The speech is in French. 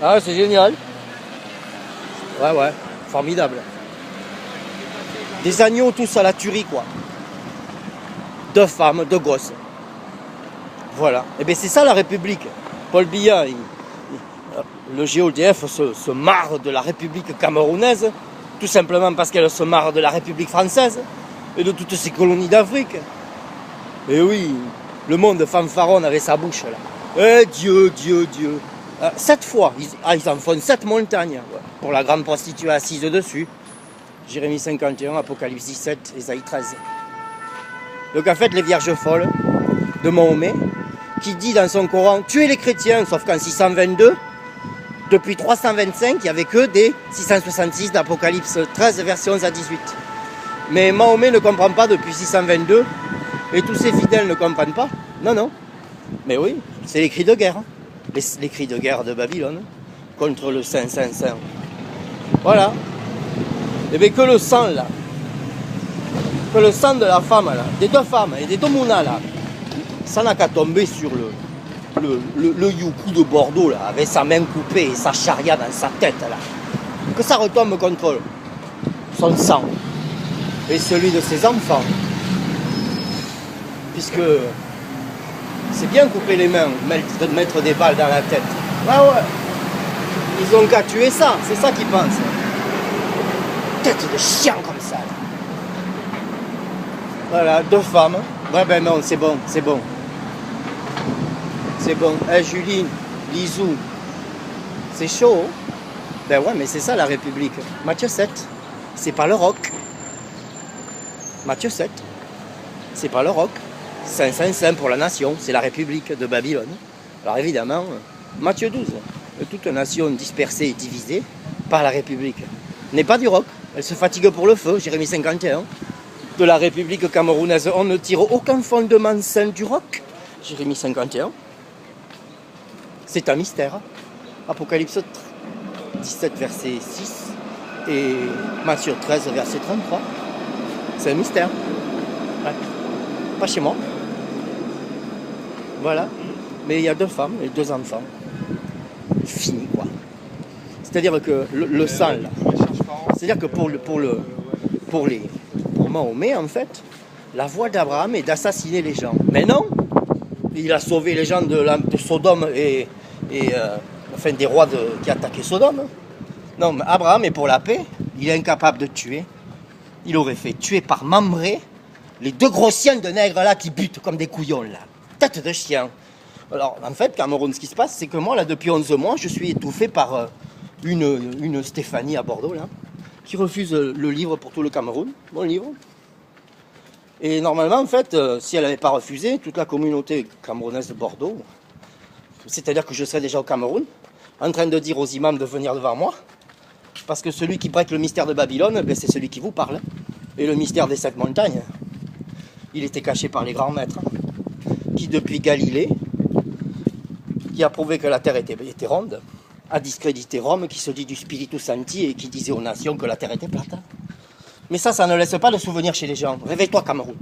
Ah, c'est génial. Ouais, formidable. Des agneaux tous à la tuerie, quoi. 2 femmes, 2 gosses. Voilà. Et bien c'est ça la République. Paul Biya, le GODF se marre de la République camerounaise, tout simplement parce qu'elle se marre de la République française et de toutes ces colonies d'Afrique. Et oui, le monde fanfaronne avec sa bouche là. Eh Dieu, Dieu, Dieu. 7 fois, ils en font 7 montagnes pour la grande prostituée assise dessus. Jérémie 51, Apocalypse 17, Ésaïe 13. Donc en fait, les vierges folles de Mahomet, qui dit dans son Coran, tuez les chrétiens, sauf qu'en 622, depuis 325, il n'y avait que des 666 d'Apocalypse 13, verset 11 à 18. Mais Mahomet ne comprend pas depuis 622, et tous ses fidèles ne comprennent pas. Non, non. Mais oui, c'est les cris de guerre. Les cris de guerre de Babylone, contre le Saint. Voilà. Et bien que le sang, là, que le sang de la femme, là, des 2 femmes et des 2 mounas, là, ça n'a qu'à tomber sur le youkou de Bordeaux, là, avec sa main coupée et sa charia dans sa tête, là. Que ça retombe contre son sang et celui de ses enfants. Puisque c'est bien couper les mains, de mettre des balles dans la tête. Ah ouais. Ils ont qu'à tuer ça, c'est ça qu'ils pensent. Tête de chien comme ça, là. Voilà, 2 femmes. Ouais, ben non, c'est bon, c'est bon. C'est bon. Eh, Julie, Lisou, c'est chaud. Ben ouais, mais c'est ça la République. Matthieu 7, c'est pas le roc. Matthieu 7, c'est pas le roc. Saint pour la nation, c'est la République de Babylone. Alors évidemment, Matthieu 12, toute nation dispersée et divisée par la République n'est pas du roc. Elle se fatigue pour le feu, Jérémie 51. De la République camerounaise, on ne tire aucun fondement saint du roc, Jérémie 51. C'est un mystère. Apocalypse 17, verset 6 et Matthieu 13, verset 33. C'est un mystère. Ouais. Pas chez moi. Voilà. Mais il y a 2 femmes et 2 enfants. Fini, quoi. C'est-à-dire que le sang, là. C'est-à-dire que pour Mahomet, en fait, la voie d'Abraham est d'assassiner les gens. Mais non. Il a sauvé les gens de Sodome et des rois qui attaquaient Sodome. Non, mais Abraham est pour la paix. Il est incapable de tuer. Il aurait fait tuer par Mamré les 2 gros chiens de nègres là qui butent comme des couillons là. Tête de chien. Alors en fait, Cameroun, ce qui se passe, c'est que moi là depuis 11 mois, je suis étouffé par une Stéphanie à Bordeaux là, qui refuse le livre pour tout le Cameroun, mon livre. Et normalement en fait, si elle n'avait pas refusé, toute la communauté camerounaise de Bordeaux, c'est-à-dire que je serais déjà au Cameroun, en train de dire aux imams de venir devant moi, parce que celui qui break le mystère de Babylone, ben, c'est celui qui vous parle. Et le mystère des 7 montagnes, il était caché par les grands maîtres, qui depuis Galilée, qui a prouvé que la terre était ronde, a discrédité Rome, qui se dit du Spiritus Sancti et qui disait aux nations que la terre était plate. Mais ça ne laisse pas de souvenir chez les gens. Réveille-toi, Cameroun.